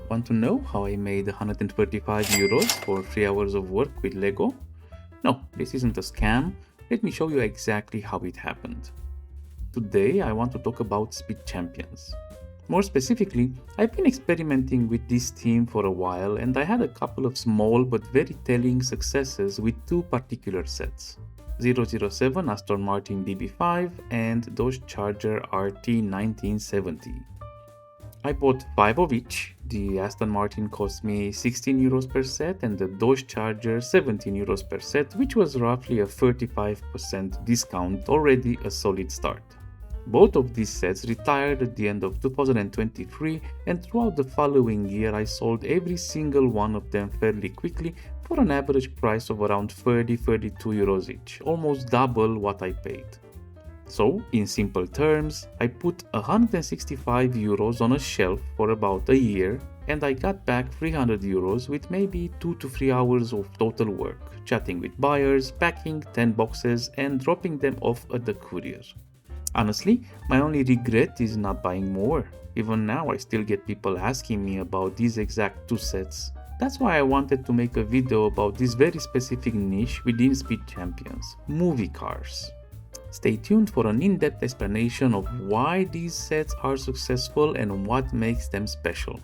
Want to know how I made 135 euros for 3 hours of work with Lego? No, this isn't a scam. Let me show you exactly how it happened. Today I want to talk about Speed Champions. More specifically, I've been experimenting with this team for a while and I had a couple of small but very telling successes with two particular sets. 007 Aston Martin DB5 and Dodge Charger RT 1970. I bought 5 of each. The Aston Martin cost me 16 euros per set and the Dodge Charger 17 euros per set, which was roughly a 35% discount, already a solid start. Both of these sets retired at the end of 2023, and throughout the following year I sold every single one of them fairly quickly for an average price of around 30-32 euros each, almost double what I paid. So, in simple terms, I put 165 euros on a shelf for about a year and I got back 300 euros with maybe 2 to 3 hours of total work, chatting with buyers, packing 10 boxes and dropping them off at the courier. Honestly, my only regret is not buying more. Even now I still get people asking me about these exact two sets. That's why I wanted to make a video about this very specific niche within Speed Champions, movie cars. Stay tuned for an in-depth explanation of why these sets are successful and what makes them special.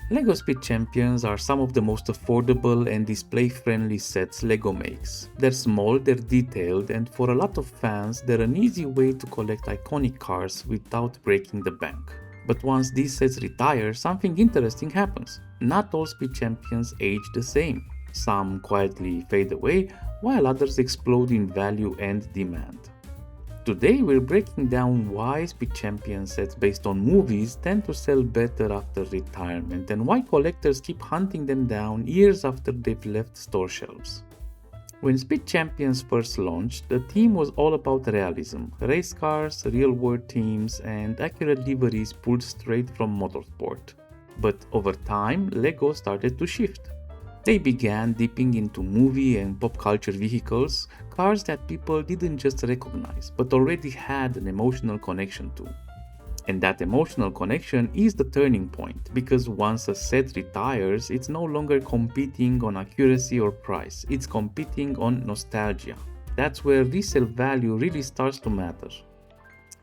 LEGO Speed Champions are some of the most affordable and display-friendly sets LEGO makes. They're small, they're detailed, and for a lot of fans, they're an easy way to collect iconic cars without breaking the bank. But once these sets retire, something interesting happens. Not all Speed Champions age the same. Some quietly fade away, while others explode in value and demand. Today we're breaking down why Speed Champion sets based on movies tend to sell better after retirement and why collectors keep hunting them down years after they've left store shelves. When Speed Champions first launched, the theme was all about realism, race cars, real-world teams, and accurate liveries pulled straight from motorsport. But over time, LEGO started to shift. They began dipping into movie and pop culture vehicles, cars that people didn't just recognize, but already had an emotional connection to. And that emotional connection is the turning point, because once a set retires, it's no longer competing on accuracy or price, it's competing on nostalgia. That's where resale value really starts to matter.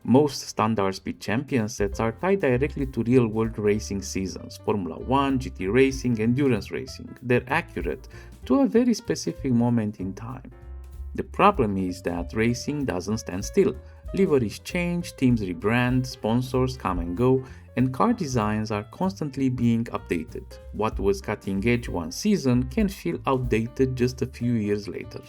Most standard Speed Champion sets are tied directly to real-world racing seasons, Formula 1, GT racing, endurance racing. They're accurate to a very specific moment in time. The problem is that racing doesn't stand still. Liveries change, teams rebrand, sponsors come and go, and car designs are constantly being updated. What was cutting edge one season can feel outdated just a few years later.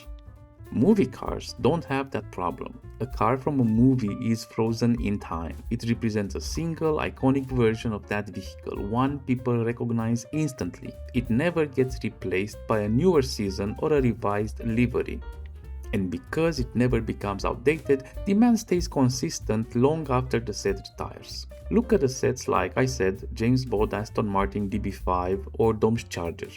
Movie cars don't have that problem. A car from a movie is frozen in time. It represents a single, iconic version of that vehicle, one people recognize instantly. It never gets replaced by a newer season or a revised livery. And because it never becomes outdated, demand stays consistent long after the set retires. Look at the sets like I said, James Bond Aston Martin DB5 or Dodge Charger.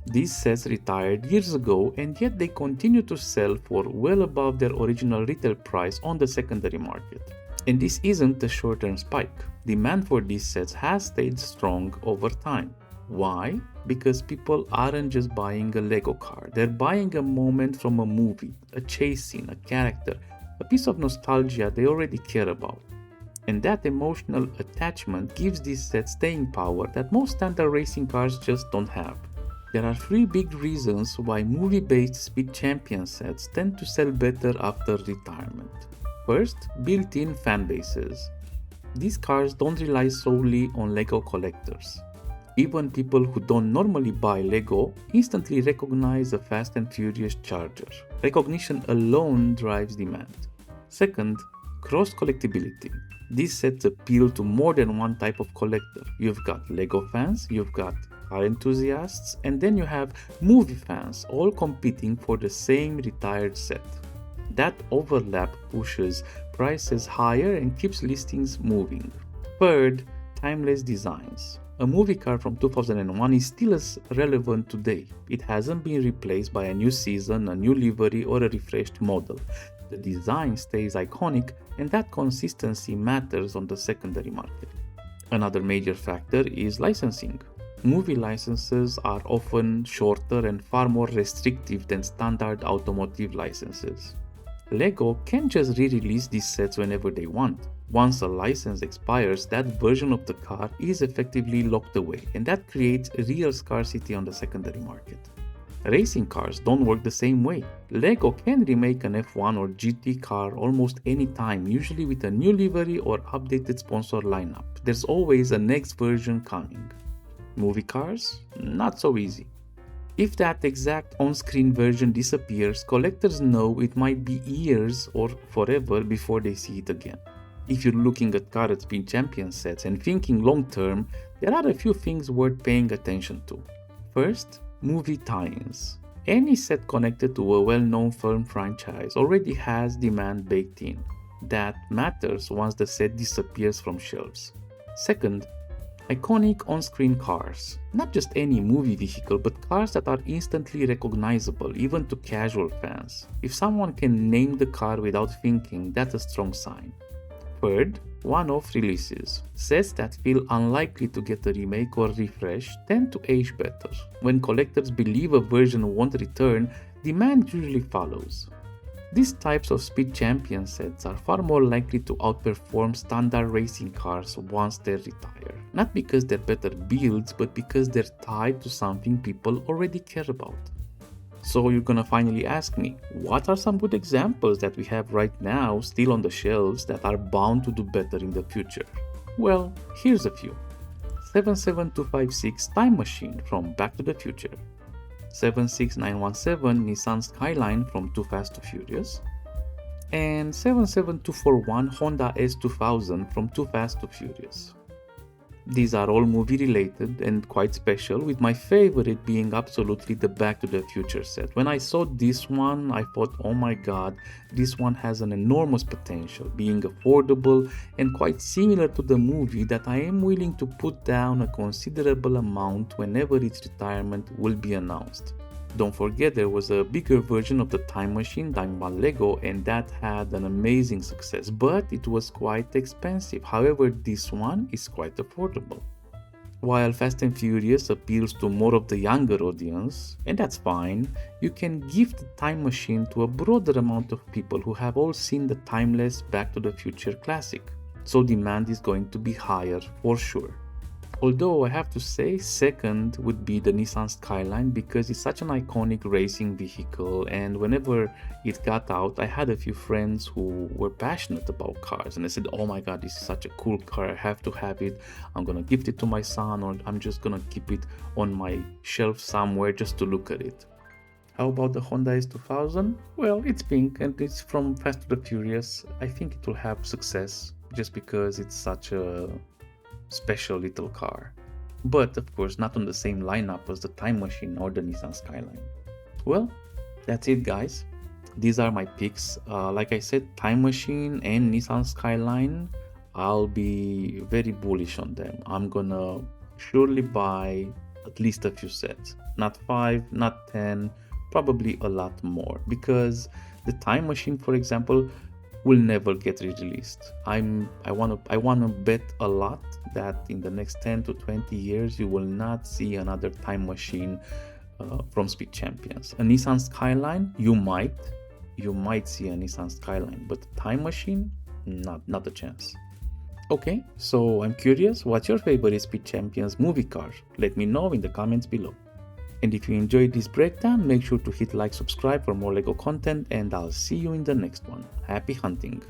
These sets retired years ago and yet they continue to sell for well above their original retail price on the secondary market. And this isn't a short-term spike. Demand for these sets has stayed strong over time. Why? Because people aren't just buying a Lego car, they're buying a moment from a movie, a chase scene, a character, a piece of nostalgia they already care about. And that emotional attachment gives these sets staying power that most standard racing cars just don't have. There are 3 big reasons why movie-based Speed Champion sets tend to sell better after retirement. First, built-in fan bases. These cars don't rely solely on Lego collectors. Even people who don't normally buy Lego instantly recognize a Fast and Furious Charger. Recognition alone drives demand. Second, cross-collectability. These sets appeal to more than one type of collector. You've got Lego fans, you've got car enthusiasts, and then you have movie fans all competing for the same retired set. That overlap pushes prices higher and keeps listings moving. Third, timeless designs. A movie car from 2001 is still as relevant today. It hasn't been replaced by a new season, a new livery, or a refreshed model. The design stays iconic, and that consistency matters on the secondary market. Another major factor is licensing. Movie licenses are often shorter and far more restrictive than standard automotive licenses. Lego can just re-release these sets whenever they want. Once a license expires, that version of the car is effectively locked away, and that creates real scarcity on the secondary market. Racing cars don't work the same way. Lego can remake an F1 or GT car almost any time, usually with a new livery or updated sponsor lineup. There's always a next version coming. Movie cars? Not so easy. If that exact on-screen version disappears, collectors know it might be years or forever before they see it again. If you're looking at current Speed Champion sets and thinking long-term, there are a few things worth paying attention to. First, movie tie-ins. Any set connected to a well-known film franchise already has demand baked in. That matters once the set disappears from shelves. Second, iconic on-screen cars. Not just any movie vehicle, but cars that are instantly recognizable, even to casual fans. If someone can name the car without thinking, that's a strong sign. Third, one-off releases. Sets that feel unlikely to get a remake or refresh tend to age better. When collectors believe a version won't return, demand usually follows. These types of Speed Champion sets are far more likely to outperform standard racing cars once they retire. Not because they're better builds, but because they're tied to something people already care about. So you're gonna finally ask me, what are some good examples that we have right now still on the shelves that are bound to do better in the future? Well, here's a few. 77256 Time Machine from Back to the Future. 76917 Nissan Skyline from Too Fast to Furious, and 77241 Honda S2000 from Too Fast to Furious. These are all movie related and quite special, with my favorite being absolutely the Back to the Future set. When I saw this one, I thought, oh my god, this one has an enormous potential, being affordable and quite similar to the movie, that I am willing to put down a considerable amount whenever its retirement will be announced. Don't forget, there was a bigger version of the Time Machine done by Lego, and that had an amazing success, but it was quite expensive. However, this one is quite affordable. While Fast and Furious appeals to more of the younger audience, and that's fine, you can give the Time Machine to a broader amount of people who have all seen the timeless Back to the Future classic. So demand is going to be higher for sure. Although I have to say, second would be the Nissan Skyline, because it's such an iconic racing vehicle, and whenever it got out, I had a few friends who were passionate about cars, and I said, oh my god, this is such a cool car, I have to have it, I'm gonna gift it to my son, or I'm just gonna keep it on my shelf somewhere just to look at it. How about the Honda S2000? Well, it's pink and it's from Fast to the Furious. I think it will have success just because it's such a special little car, but of course not on the same lineup as the Time Machine or the Nissan Skyline. Well, that's it guys, these are my picks. Like I said, Time Machine and Nissan Skyline, I'll be very bullish on them. I'm gonna surely buy at least a few sets, not 5, not 10, probably a lot more, because the Time Machine, for example, will never get re-released. I wanna bet a lot that in the next 10 to 20 years you will not see another Time Machine from Speed Champions. A Nissan Skyline, you might see a Nissan Skyline, but a Time Machine, not a chance. Okay, so I'm curious, what's your favorite Speed Champions movie car? Let me know in the comments below. And if you enjoyed this breakdown, make sure to hit like, subscribe for more Lego content, and I'll see you in the next one. Happy hunting!